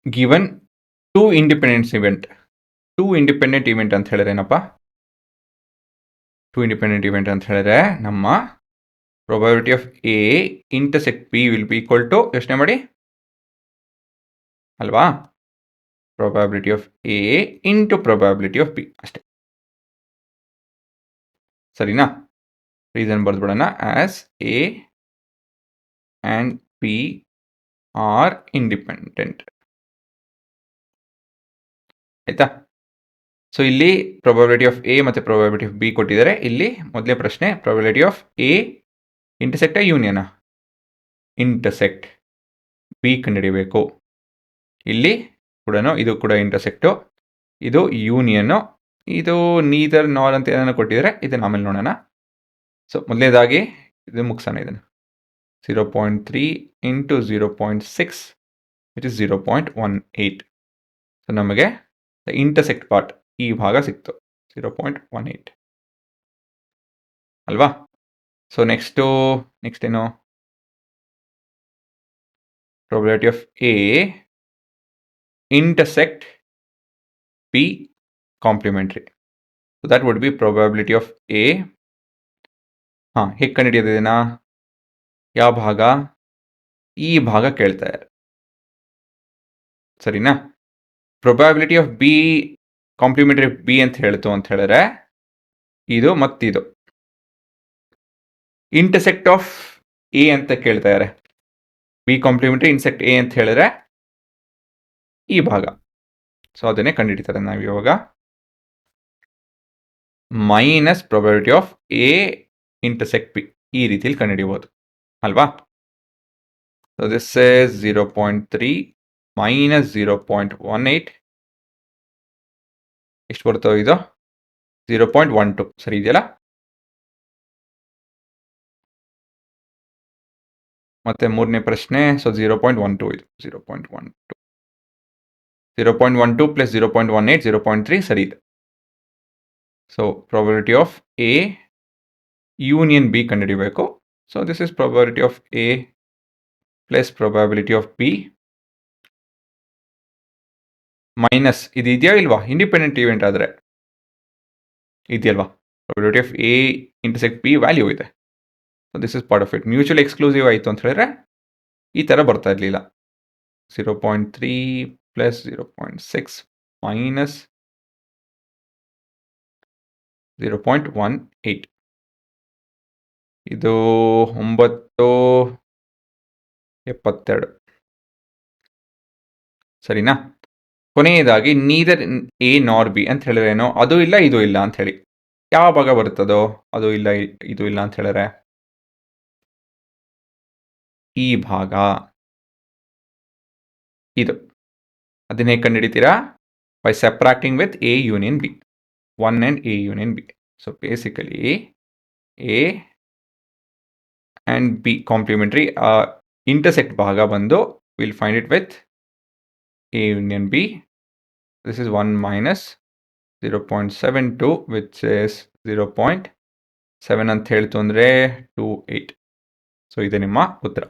Given two independent event ಅಂತ ಹೇಳಿದ್ರೆ ಏನಪ್ಪ, ಟೂ ಇಂಡಿಪೆಂಡೆಂಟ್ ಇವೆಂಟ್ ಅಂತ ಹೇಳಿದ್ರೆ ನಮ್ಮ probability of A intersect B will be equal to, ಯೋಚನೆ ಮಾಡಿ ಅಲ್ವಾ, probability of A into probability of B ಅಷ್ಟೇ. ಸರಿನಾ? ರೀಸನ್ ಬರ್ದ್ಬಿಡೋಣ. As A and B are independent. ಆಯ್ತಾ? ಸೊ ಇಲ್ಲಿ probability of A ಮತ್ತು probability of B ಕೊಟ್ಟಿದ್ದಾರೆ. ಇಲ್ಲಿ ಮೊದಲೇ ಪ್ರಶ್ನೆ probability of A ಇಂಟರ್ಸೆಕ್ಟಾ ಯೂನಿಯನಾ? ಇಂಟರ್ಸೆಕ್ಟ್. ಬಿ ಕಂಡುಹಿಡಿಯಬೇಕು. ಇಲ್ಲಿ ಕೂಡ ಇದು ಕೂಡ ಇಂಟರ್ಸೆಕ್ಟು, ಇದು ಯೂನಿಯನ್ನು, ಇದು ನೀದರ್ ನಾರ್ ಅಂತ ಏನಾದ್ರು ಕೊಟ್ಟಿದ್ದಾರೆ, ಇದನ್ನು ಆಮೇಲೆ ನೋಡೋಣ. ಸೊ ಮೊದಲನೇದಾಗಿ ಇದು ಮುಗಿಸೋಣ. ಇದನ್ನು 0.3 ಇಂಟು 0.6 ವಿಚ್ ಇಸ್ 0.18. ಸೊ ನಮಗೆ ಇಂಟರ್ಸೆಕ್ಟ್ ಪಾರ್ಟ್ ಈ ಭಾಗ ಸಿಕ್ತು 0.18 ಅಲ್ವಾ. ಸೊ ನೆಕ್ಸ್ಟ್ ಏನು, probability of A intersect B complementary. So that would be probability of A. ಹೇಗೆ ಕಂಡುಹಿಡಿಯೋದೇನಾ, ಯಾವ ಭಾಗ, ಈ ಭಾಗ ಕೇಳ್ತಾ ಇದ್ದಾರೆ. ಸರಿನಾ? probability of B complementary B ಅಂತ ಹೇಳ್ತು ಅಂತ ಹೇಳಿದ್ರೆ ಇದು ಮತ್ತಿದು. ಇಂಟರ್ಸೆಕ್ಟ್ ಆಫ್ A ಅಂತ ಕೇಳ್ತಾ ಇದ್ದಾರೆ. ಬಿ ಕಾಂಪ್ಲಿಮೆಂಟರಿ ಇನ್ಸೆಕ್ಟ್ A ಅಂತ ಹೇಳಿದ್ರೆ ಈ ಭಾಗ. ಸೊ ಅದನ್ನೇ ಕಂಡುಹಿಡಿತಾರೆ ನಾವು ಇವಾಗ. Minus probability of A intersect B ಈ ರೀತಿಯಲ್ಲಿ ಕಂಡುಹಿಡಿಯಬಹುದು ಅಲ್ವಾ. ಸೊ ದಿಸ್ ಇಸ್ 0.3 ಮೈನಸ್ 0.18 ಎಷ್ಟು ಬರ್ತವೆ, ಇದು 0.12 ಸರಿ ಇದೆಯಲ್ಲ. ಮತ್ತೆ ಮೂರನೇ ಪ್ರಶ್ನೆ, ಸೊ 0.12 ಇದು 0.12 ಪ್ಲಸ್ 0.18 0.3 ಸರಿ ಇದೆ. So probability of A union B ಕಂಡುಹಿಡಿಯಬೇಕು. So this is probability of A plus probability of B minus ಇದು ಇದೆಯಾ ಇಲ್ವಾ, ಇಂಡಿಪೆಂಡೆಂಟ್ ಇವೆಂಟ್ ಆದರೆ ಇದೆಯಲ್ವಾ, probability of A intersect B value ಇದೆ. So this is part of it. Mutual exclusive ಆಯಿತು ಅಂತ ಹೇಳಿದ್ರೆ ಈ ಥರ ಬರ್ತಾ ಇರಲಿಲ್ಲ. 0.3 ಪ್ಲಸ್ 0.6 ಮೈನಸ್ 0.18 ಇದು 9.72 ಸರಿನಾ. ಕೊನೆಯದಾಗಿ ನೀದರ್ A ನಾರ್ B ಅಂತ ಹೇಳಿದ್ರೆ ಏನೋ, ಅದು ಇಲ್ಲ ಇದು ಇಲ್ಲ ಅಂತ ಹೇಳಿ ಯಾವ ಭಾಗ ಬರುತ್ತದೋ, ಅದು ಇಲ್ಲ ಇದು ಇಲ್ಲ ಅಂತ ಹೇಳಿದ್ರೆ ಈ ಭಾಗ ಇದು. ಅದನ್ನ ಹೇಗೆ ಕಂಡುಹಿಡಿತೀರಾ, by subtracting with A union B, 1 and A union B. So basically A and B complementary intersect ಭಾಗ ಬಂದು will find it with A union B. This is 1 minus 0.72 which is 0.7 ಅಂತ ಹೇಳ್ತು ಅಂದರೆ 28. ಸೊ ಇದು ನಿಮ್ಮ ಉತ್ತರ.